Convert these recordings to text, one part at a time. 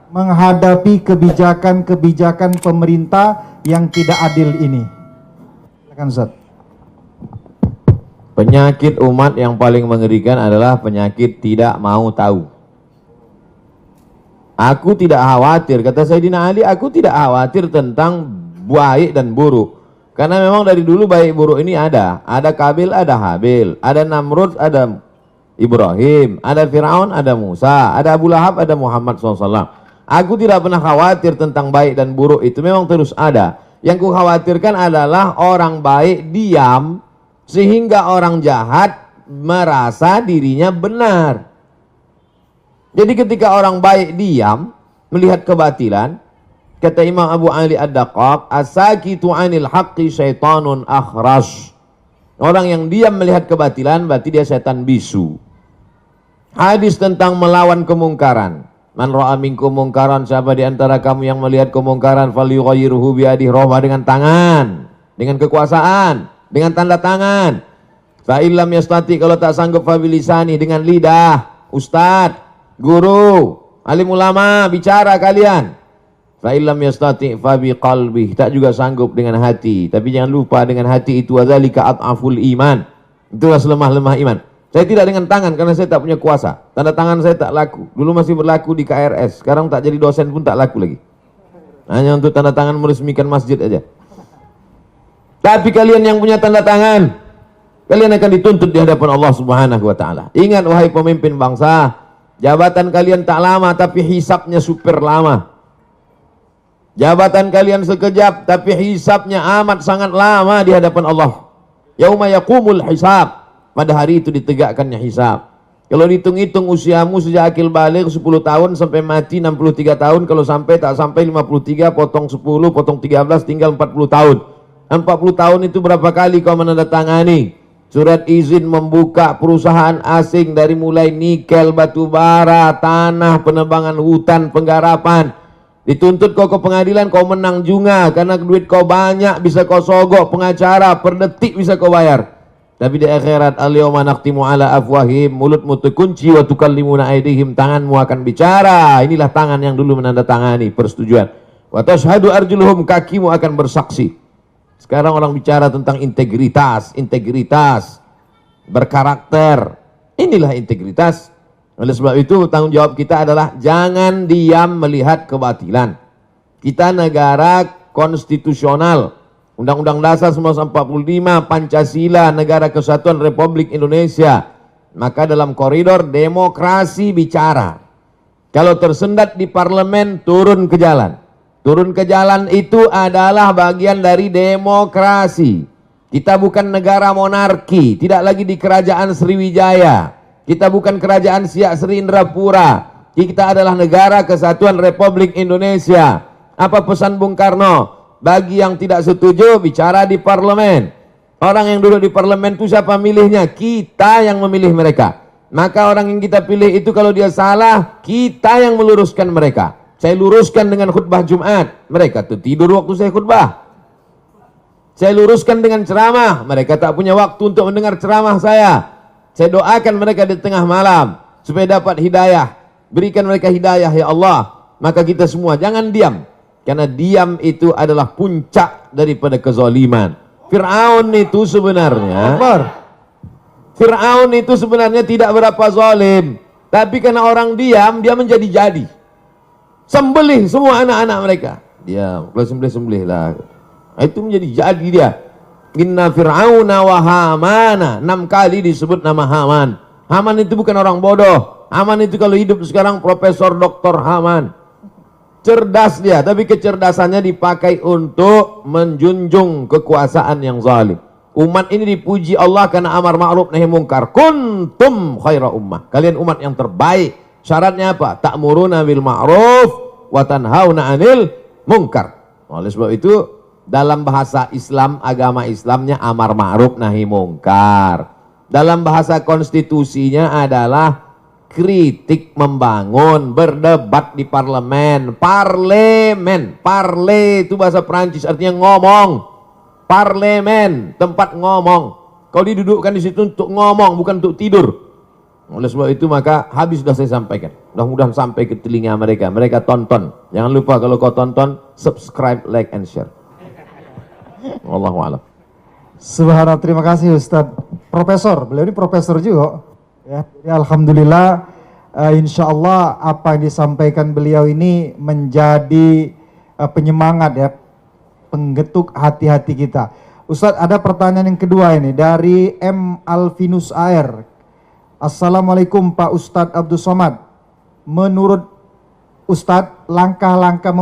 menghadapi kebijakan-kebijakan pemerintah yang tidak adil ini? Silakan Ustaz. Penyakit umat yang paling mengerikan adalah penyakit tidak mau tahu. Aku tidak khawatir, kata Sayyidina Ali, aku tidak khawatir tentang baik dan buruk. Karena memang dari dulu baik buruk ini ada. Ada Kabil, ada Habil. Ada Namrud, ada Ibrahim. Ada Fir'aun, ada Musa. Ada Abu Lahab, ada Muhammad SAW. Aku tidak pernah khawatir tentang baik dan buruk, itu memang terus ada. Yang ku khawatirkan adalah orang baik diam sehingga orang jahat merasa dirinya benar. Jadi ketika orang baik diam melihat kebatilan, kata Imam Abu Ali Ad-Daqqaq, as-sakitu 'anil haqqi syaitanun akhras. Orang yang diam melihat kebatilan berarti dia setan bisu. Hadis tentang melawan kemungkaran. Man ra'a minkum mungkaran, siapa di antara kamu yang melihat kemungkaran, falyughayyirhu biadihi, rubah dengan tangan, dengan kekuasaan, dengan tanda tangan. Fa illam yastati, kalau tak sanggup, fa bilisani, dengan lidah. Ustadz, guru, alim ulama, bicara kalian. Fa illam yastati fa biqalbi, tak juga sanggup dengan hati. Tapi jangan lupa dengan hati itu wadzalika adhaful iman. Itulah selemah-lemah iman. Saya tidak dengan tangan karena saya tak punya kuasa. Tanda tangan saya tak laku. Dulu masih berlaku di KRS. Sekarang tak jadi dosen pun tak laku lagi. Hanya untuk tanda tangan meresmikan masjid aja. Tapi kalian yang punya tanda tangan, kalian akan dituntut di hadapan Allah Subhanahu wa taala. Ingat wahai pemimpin bangsa, jabatan kalian tak lama tapi hisapnya super lama. Jabatan kalian sekejap tapi hisapnya amat sangat lama di hadapan Allah. Yauma yaqumul hisab. Pada hari itu ditegakkannya hisab. Kalau dihitung-hitung usiamu sejak akil baligh 10 tahun sampai mati 63 tahun, kalau sampai tak sampai 53, potong 10, potong 13, tinggal 40 tahun. 40 tahun itu berapa kali kau menandatangani surat izin membuka perusahaan asing dari mulai nikel, batu bara, tanah, penebangan hutan, penggarapan. Dituntut kau ke pengadilan, kau menang juga karena duit kau banyak, bisa kau sogok pengacara, per detik bisa kau bayar. Tapi di akhirat, al-yawma nakhtimu ala afwahim, mulutmu terkunci, wa tukallimuna aydihim, tanganmu akan bicara. Inilah tangan yang dulu menandatangani persetujuan. Wa tashhadu arjuluhum, kakimu akan bersaksi. Sekarang orang bicara tentang integritas, berkarakter. Inilah integritas. Oleh sebab itu tanggung jawab kita adalah jangan diam melihat kebatilan. Kita negara konstitusional. Undang-Undang Dasar 1945, Pancasila, Negara Kesatuan Republik Indonesia. Maka dalam koridor demokrasi bicara. Kalau tersendat di parlemen, turun ke jalan. Turun ke jalan itu adalah bagian dari demokrasi. Kita bukan negara monarki, tidak lagi di kerajaan Sriwijaya. Kita bukan kerajaan Siak Sri Indrapura. Kita adalah negara Kesatuan Republik Indonesia. Apa pesan Bung Karno? Bagi yang tidak setuju, bicara di parlemen. Orang yang duduk di parlemen itu siapa milihnya? Kita yang memilih mereka. Maka orang yang kita pilih itu kalau dia salah, kita yang meluruskan mereka. Saya luruskan dengan khutbah Jumat, mereka tuh tidur waktu saya khutbah. Saya luruskan dengan ceramah, mereka tak punya waktu untuk mendengar ceramah saya. Saya doakan mereka di tengah malam supaya dapat hidayah. Berikan mereka hidayah ya Allah. Maka kita semua jangan diam. Karena diam itu adalah puncak daripada kezaliman. Fir'aun itu sebenarnya tidak berapa zalim. Tapi karena orang diam, dia menjadi-jadi. Sembelih semua anak-anak mereka. Dia sembelih lah. Itu menjadi jadi dia. Inna Fir'auna wa Hamana. 6 kali disebut nama Haman. Haman itu bukan orang bodoh. Haman itu kalau hidup sekarang Profesor Dr. Haman. Cerdas dia, tapi kecerdasannya dipakai untuk menjunjung kekuasaan yang zalim. Umat ini dipuji Allah karena amar ma'ruf nahi mungkar. Kuntum khaira ummah. Kalian umat yang terbaik. Syaratnya apa? Ta'muruna bil ma'ruf wa tanhauna 'anil munkar. Oleh sebab itu dalam bahasa Islam, agama Islamnya amar ma'ruf nahi mungkar. Dalam bahasa konstitusinya adalah kritik membangun, berdebat di parlemen. Parlemen, parle itu bahasa Perancis artinya ngomong. Parlemen, tempat ngomong. Kau didudukkan di situ untuk ngomong, bukan untuk tidur. Oleh sebab itu maka habis sudah saya sampaikan. Mudah-mudahan sampai ke telinga mereka. Mereka tonton. Jangan lupa kalau kau tonton, subscribe, like, and share. Wallahu a'lam. Subhanallah, terima kasih Ustadz. Profesor, beliau ini profesor juga. Ya, jadi alhamdulillah, insya Allah apa yang disampaikan beliau ini menjadi penyemangat ya, penggetuk hati-hati kita. Ustadz, ada pertanyaan yang kedua ini dari M. Alvinus AR. Assalamualaikum Pak Ustadz Abdul Somad. Menurut Ustadz, langkah-langkah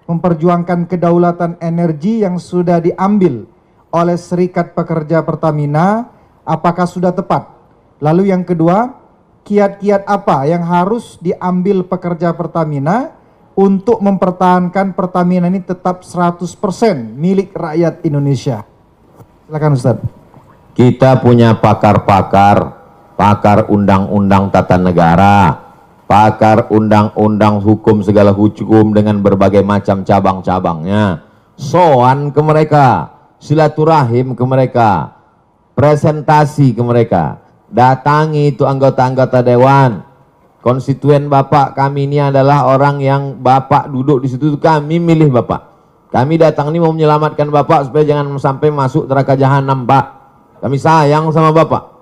memperjuangkan kedaulatan energi yang sudah diambil oleh Serikat Pekerja Pertamina, apakah sudah tepat? Lalu yang kedua, kiat-kiat apa yang harus diambil pekerja Pertamina untuk mempertahankan Pertamina ini tetap 100% milik rakyat Indonesia? Silakan Ustadz. Kita punya pakar-pakar, pakar undang-undang tata negara, pakar undang-undang hukum segala hukum dengan berbagai macam cabang-cabangnya. Soan ke mereka, silaturahim ke mereka, presentasi ke mereka, datangi itu anggota-anggota dewan. Konstituen Bapak kami ini adalah orang yang Bapak duduk di situ, kami milih Bapak. Kami datang ini mau menyelamatkan Bapak supaya jangan sampai masuk neraka jahanam, Pak. Kami sayang sama Bapak.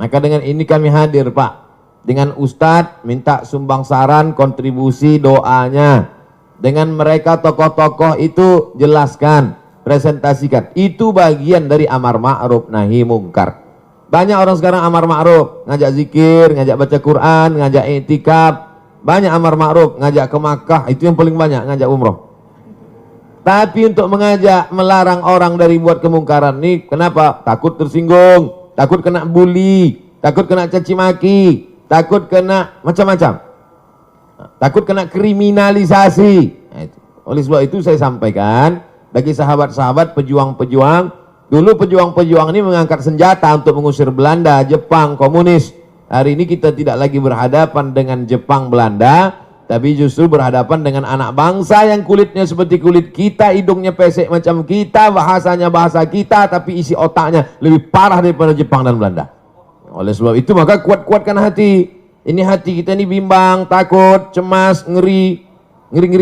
Maka dengan ini kami hadir, Pak. Dengan Ustadz minta sumbang saran, kontribusi, doanya. Dengan mereka tokoh-tokoh itu jelaskan, presentasikan. Itu bagian dari amar ma'ruf nahi mungkar. Banyak orang sekarang amar ma'ruf, ngajak zikir, ngajak baca Quran, ngajak i'tikaf. Banyak amar ma'ruf, ngajak ke Makkah, itu yang paling banyak, ngajak umroh. Tapi untuk mengajak, melarang orang dari buat kemungkaran ini, kenapa? Takut tersinggung, takut kena bully, takut kena caci maki, takut kena macam-macam, takut kena kriminalisasi. Nah, itu. Oleh sebab itu saya sampaikan, bagi sahabat-sahabat pejuang-pejuang, dulu pejuang-pejuang ini mengangkat senjata untuk mengusir Belanda, Jepang, komunis. Hari ini kita tidak lagi berhadapan dengan Jepang, Belanda, tapi justru berhadapan dengan anak bangsa yang kulitnya seperti kulit kita, hidungnya pesek macam kita, bahasanya bahasa kita, tapi isi otaknya lebih parah daripada Jepang dan Belanda. Oleh sebab itu maka kuat-kuatkan hati. Ini hati kita ini bimbang, takut, cemas, ngeri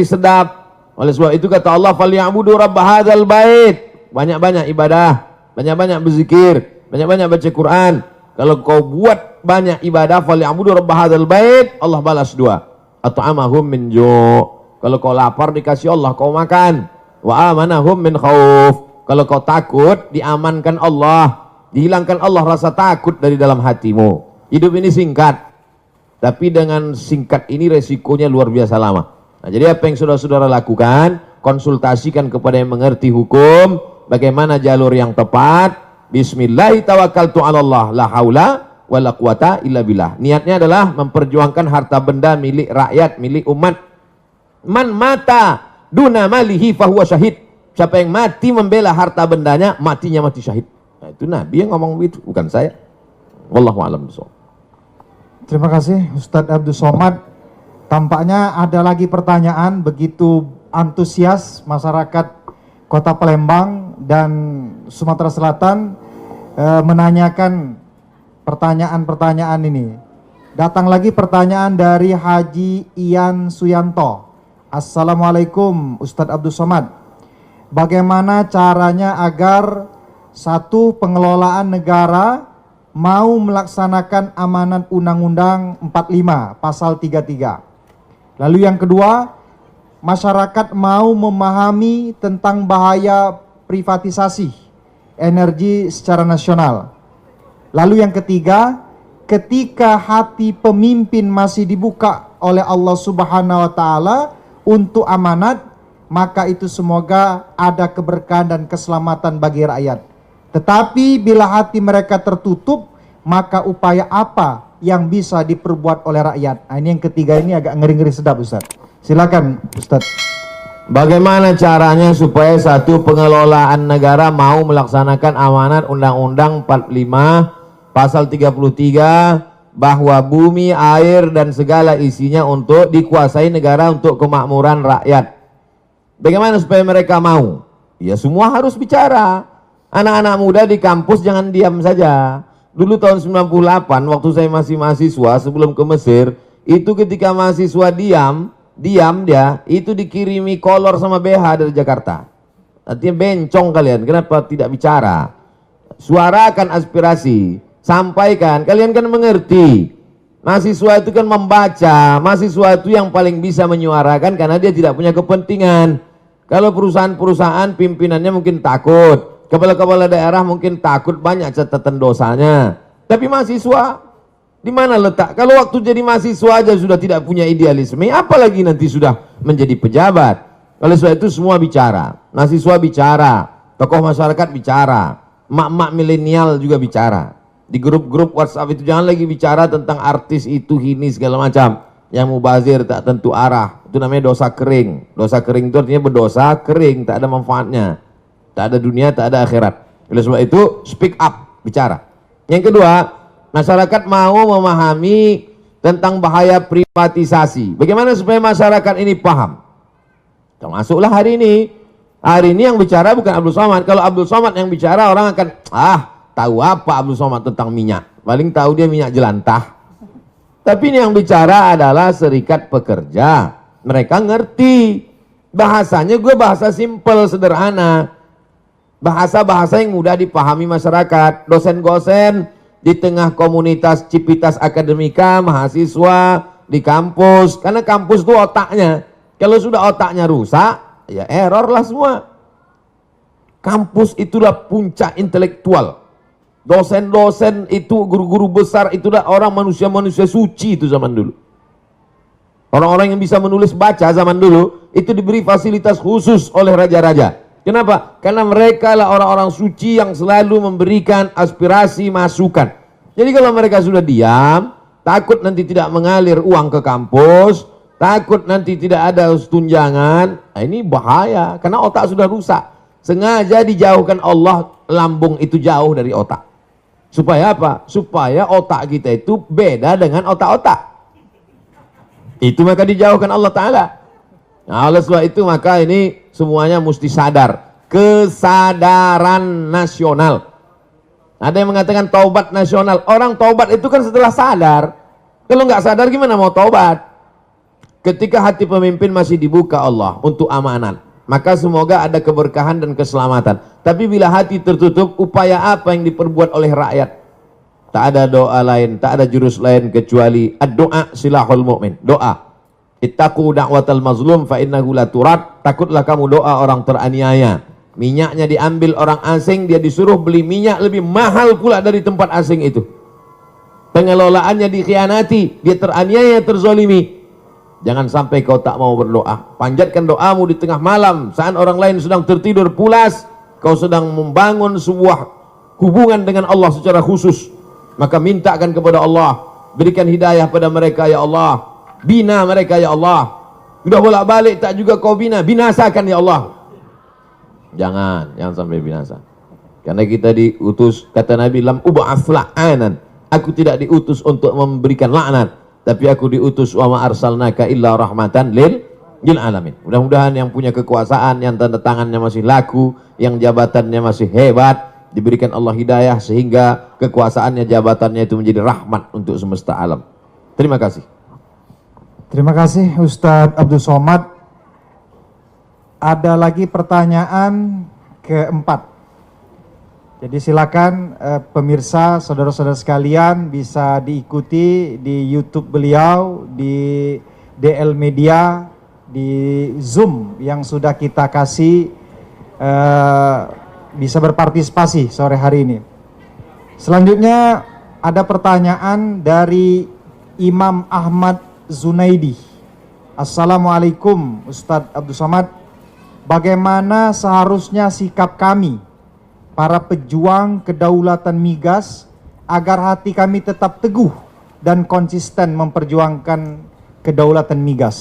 sedap. Oleh sebab itu kata Allah, "Falyabudu rabb hadzal bait." Banyak-banyak ibadah, banyak-banyak berzikir, banyak-banyak baca Quran. Kalau kau buat banyak ibadah, "Falyabudu rabb hadzal bait," Allah balas dua. At'amahum min ju'. Kalau kau lapar dikasih Allah kau makan. Wa amanahum min khauf. Kalau kau takut diamankan Allah, dihilangkan Allah rasa takut dari dalam hatimu. Hidup ini singkat, tapi dengan singkat ini resikonya luar biasa lama. Nah, jadi apa yang saudara-saudara lakukan, konsultasikan kepada yang mengerti hukum, bagaimana jalur yang tepat. Bismillahirrahmanirrahim, la haula wala quwata illa billah. Niatnya adalah memperjuangkan harta benda milik rakyat, milik umat. Man mata duna malihi fahuwa syahid. Siapa yang mati membela harta bendanya, matinya mati syahid. Nah, itu Nabi yang ngomong begitu, bukan saya. Wallahu a'lam bishawab. Terima kasih Ustadz Abdul Somad. Tampaknya ada lagi pertanyaan, begitu antusias masyarakat Kota Palembang dan Sumatera Selatan menanyakan pertanyaan-pertanyaan ini. Datang lagi pertanyaan dari Haji Ian Suyanto. Assalamualaikum Ustadz Abdul Somad. Bagaimana caranya agar satu, pengelolaan negara mau melaksanakan amanat Undang-Undang 45 pasal 33. Lalu yang kedua, masyarakat mau memahami tentang bahaya privatisasi energi secara nasional. Lalu yang ketiga, ketika hati pemimpin masih dibuka oleh Allah Subhanahu wa taala untuk amanat, maka itu semoga ada keberkahan dan keselamatan bagi rakyat. Tetapi bila hati mereka tertutup, maka upaya apa yang bisa diperbuat oleh rakyat? Nah, ini yang ketiga, ini agak ngeri-ngeri sedap Ustaz. Silakan Ustaz. Bagaimana caranya supaya satu, pengelolaan negara mau melaksanakan amanat Undang-Undang 45 pasal 33 bahwa bumi, air dan segala isinya untuk dikuasai negara untuk kemakmuran rakyat. Bagaimana supaya mereka mau? Ya semua harus bicara. Anak-anak muda di kampus jangan diam saja. Dulu tahun 98 waktu saya masih mahasiswa sebelum ke Mesir, itu ketika mahasiswa diam dia itu dikirimi kolor sama BH dari Jakarta. Artinya bencong kalian, kenapa tidak bicara? Suarakan aspirasi, sampaikan, kalian kan mengerti. Mahasiswa itu kan membaca, mahasiswa itu yang paling bisa menyuarakan karena dia tidak punya kepentingan. Kalau perusahaan-perusahaan pimpinannya mungkin takut, kepala-kepala daerah mungkin takut banyak catatan dosanya. Tapi mahasiswa di mana letak? Kalau waktu jadi mahasiswa aja sudah tidak punya idealisme, apalagi nanti sudah menjadi pejabat. Oleh sebab itu semua bicara, mahasiswa bicara, tokoh masyarakat bicara, mak-mak milenial juga bicara. Di grup-grup WhatsApp itu jangan lagi bicara tentang artis itu ini segala macam yang mubazir tak tentu arah. Itu namanya dosa kering. Dosa kering itu artinya berdosa kering, tak ada manfaatnya, tak ada dunia, tak ada akhirat. Oleh sebab itu speak up, bicara. Yang kedua, masyarakat mau memahami tentang bahaya privatisasi. Bagaimana supaya masyarakat ini paham? Termasuklah hari ini. Hari ini yang bicara bukan Abdul Somad. Kalau Abdul Somad yang bicara, orang akan tahu apa Abdul Somad tentang minyak? Paling tahu dia minyak jelantah. Tapi ini yang bicara adalah serikat pekerja. Mereka ngerti. Bahasanya gue bahasa simpel, sederhana. Bahasa-bahasa yang mudah dipahami masyarakat. Dosen-dosen di tengah komunitas Civitas Akademika, mahasiswa di kampus. Karena kampus itu otaknya. Kalau sudah otaknya rusak, ya error lah semua. Kampus itulah puncak intelektual. Dosen-dosen itu, guru-guru besar itulah orang manusia-manusia suci itu zaman dulu. Orang-orang yang bisa menulis baca zaman dulu itu diberi fasilitas khusus oleh raja-raja. Kenapa? Karena mereka lah orang-orang suci yang selalu memberikan aspirasi masukan. Jadi kalau mereka sudah diam, takut nanti tidak mengalir uang ke kampus, takut nanti tidak ada tunjangan, ini bahaya karena otak sudah rusak. Sengaja dijauhkan Allah lambung itu jauh dari otak. Supaya apa? Supaya otak kita itu beda dengan otak-otak. Itu maka dijauhkan Allah Ta'ala. Nah, oleh sebab itu maka ini semuanya mesti sadar. Kesadaran nasional. Ada yang mengatakan taubat nasional. Orang taubat itu kan setelah sadar. Kalau nggak sadar gimana mau taubat? Ketika hati pemimpin masih dibuka Allah untuk amanat, maka semoga ada keberkahan dan keselamatan. Tapi bila hati tertutup, upaya apa yang diperbuat oleh rakyat? Tak ada doa lain, tak ada jurus lain kecuali doa silahul mu'min. Doa. Ittaqu da'watal mazlum fa innahu la turad. Takutlah kamu doa orang teraniaya. Minyaknya diambil orang asing, dia disuruh beli minyak lebih mahal pula dari tempat asing itu. Pengelolaannya dikhianati, dia teraniaya, terzolimi. Jangan sampai kau tak mau berdoa. Panjatkan doamu di tengah malam saat orang lain sedang tertidur pulas. Kau sedang membangun sebuah hubungan dengan Allah secara khusus. Maka mintakan kepada Allah, berikan hidayah pada mereka ya Allah. Bina mereka ya Allah. Sudah bolak-balik tak juga kau bina, binasakan ya Allah. Jangan sampai binasa. Karena kita diutus, kata Nabi, lam ub'ats la'anan. Aku tidak diutus untuk memberikan laknat, tapi aku diutus wa ma arsalnaka illa rahmatan lil alamin. Mudah-mudahan yang punya kekuasaan, yang tanda tangannya masih laku, yang jabatannya masih hebat, diberikan Allah hidayah sehingga kekuasaannya, jabatannya itu menjadi rahmat untuk semesta alam. Terima kasih. Terima kasih Ustadz Abdul Somad. Ada lagi pertanyaan keempat. Jadi silakan pemirsa, saudara-saudara sekalian bisa diikuti di YouTube beliau, di DL Media, di Zoom yang sudah kita kasih, bisa berpartisipasi sore hari ini. Selanjutnya ada pertanyaan dari Imam Ahmad Zunaidi. Assalamualaikum Ustadz Abdul Somad. Bagaimana seharusnya sikap kami, para pejuang kedaulatan migas, agar hati kami tetap teguh dan konsisten memperjuangkan kedaulatan migas?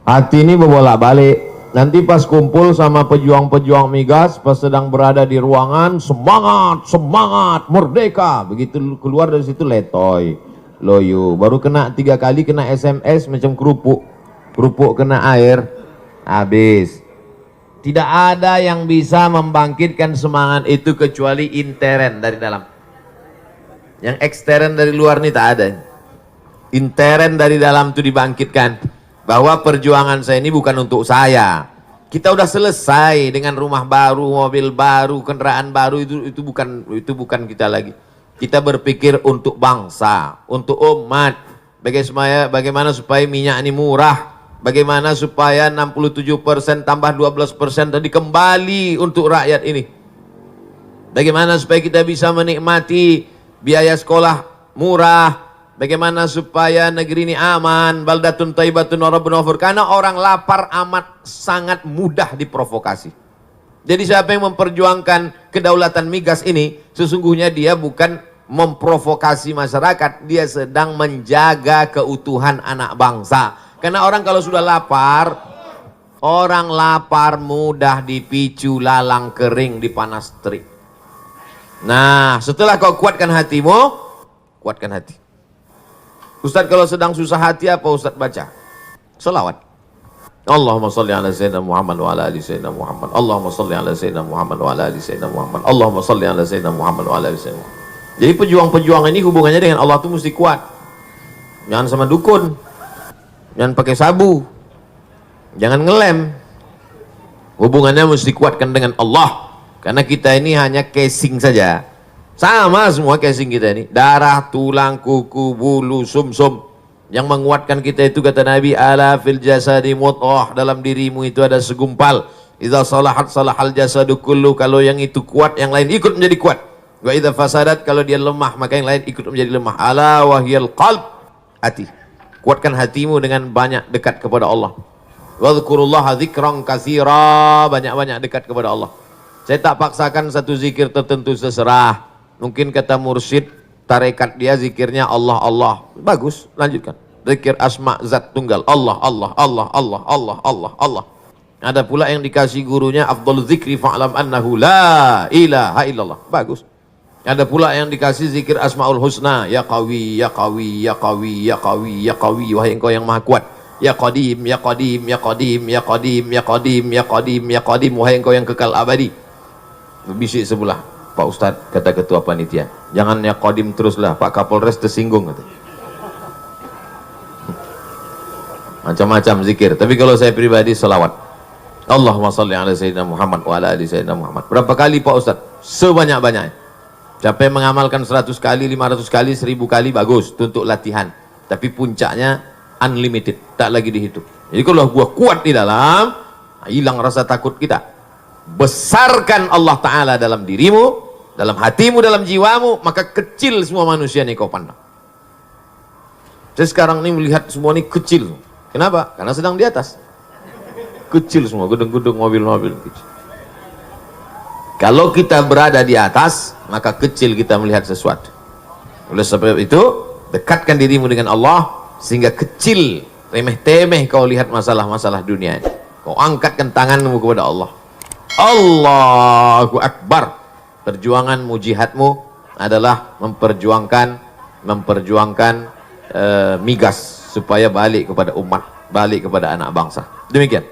Hati ini berbolak-balik. Nanti pas kumpul sama pejuang-pejuang migas, pas sedang berada di ruangan, semangat, semangat, merdeka. Begitu keluar dari situ letoy, loyo. Baru kena 3 kali kena SMS macam kerupuk. Kerupuk kena air, habis. Tidak ada yang bisa membangkitkan semangat itu kecuali intern dari dalam. Yang ekstern dari luar ini tak ada. Intern dari dalam itu dibangkitkan. Bahwa perjuangan saya ini bukan untuk saya. Kita udah selesai dengan rumah baru, mobil baru, kendaraan baru, itu bukan kita lagi. Kita berpikir untuk bangsa, untuk umat. Bagaimana supaya minyak ini murah? Bagaimana supaya 67% tambah 12% tadi kembali untuk rakyat ini? Bagaimana supaya kita bisa menikmati biaya sekolah murah? Bagaimana supaya negeri ini aman, baldatun thayyibatun wa rabbun ghafur? Karena orang lapar amat sangat mudah diprovokasi. Jadi siapa yang memperjuangkan kedaulatan migas ini, sesungguhnya dia bukan memprovokasi masyarakat, dia sedang menjaga keutuhan anak bangsa. Karena orang kalau sudah lapar, orang lapar mudah dipicu lalang kering di panas terik. Nah, setelah kau kuatkan hatimu, kuatkan hati. Ustadz kalau sedang susah hati apa Ustadz baca? Selawat. Allahumma salli ala sayyidina Muhammad wa ala ali sayyidina Muhammad. Allahumma salli ala sayyidina Muhammad wa ala ali sayyidina Muhammad. Allahumma salli ala sayyidina Muhammad wa ala ali sayyidina Muhammad. Jadi pejuang-pejuang ini hubungannya dengan Allah itu mesti kuat. Jangan sama dukun. Jangan pakai sabu. Jangan ngelem. Hubungannya mesti kuatkan dengan Allah. Karena kita ini hanya casing saja. Sama semua casing kita ini. Darah, tulang, kuku, bulu, sumsum. Yang menguatkan kita itu kata Nabi, ala fil jasadi mudghah, dalam dirimu itu ada segumpal. Idza salahat salahal jasadu kullu, kalau yang itu kuat, yang lain ikut menjadi kuat. Wa idza fasadat, kalau dia lemah, maka yang lain ikut menjadi lemah. Ala wahyal qalb, hati. Kuatkan hatimu dengan banyak dekat kepada Allah. Wadhkurullaha dzikran katsira, banyak-banyak dekat kepada Allah. Saya tak paksakan satu zikir tertentu, seserah. Mungkin kata mursyid, tarekat dia zikirnya Allah, Allah. Bagus, lanjutkan. Zikir asma zat tunggal. Allah, Allah, Allah, Allah, Allah, Allah, Allah. Ada pula yang dikasih gurunya, afdhalu zikri fa'lam annahu la ilaha illallah. Bagus. Ada pula yang dikasih zikir asmaul husna. Ya qawi, ya qawi, ya qawi, ya qawi, ya qawi. Wahai engkau yang maha kuat. Ya qadim, ya qadim, ya qadim, ya qadim, ya qadim, ya qadim, ya qadim. Wahai engkau yang kekal abadi. Bisik sebelah. Pak Ustadz, kata ketua panitia, jangan ya qadim teruslah, Pak Kapolres tersinggung. Macam-macam zikir. Tapi kalau saya pribadi selawat. Allahumma salli ala sayyidina Muhammad wa ala ali sayyidina Muhammad. Berapa kali Pak Ustadz? Sebanyak-banyaknya. Siapa yang mengamalkan 100 kali, 500 kali, 1000 kali, bagus. Itu untuk latihan. Tapi puncaknya unlimited. Tak lagi dihitung. Jadi kalau gua kuat di dalam, hilang rasa takut kita. Besarkan Allah Ta'ala dalam dirimu, dalam hatimu, dalam jiwamu, maka kecil semua manusia ini kau pandang. Saya sekarang ini melihat semua ini kecil. Kenapa? Karena sedang di atas. Kecil semua, gedung-gedung, mobil-mobil kecil. Kalau kita berada di atas, maka kecil kita melihat sesuatu. Oleh sebab itu, dekatkan dirimu dengan Allah, sehingga kecil, remeh-temeh kau lihat masalah-masalah dunia ini. Kau angkatkan tanganmu kepada Allah. Allahu Akbar. Perjuanganmu, jihadmu adalah memperjuangkan migas supaya balik kepada umat, balik kepada anak bangsa. Demikian.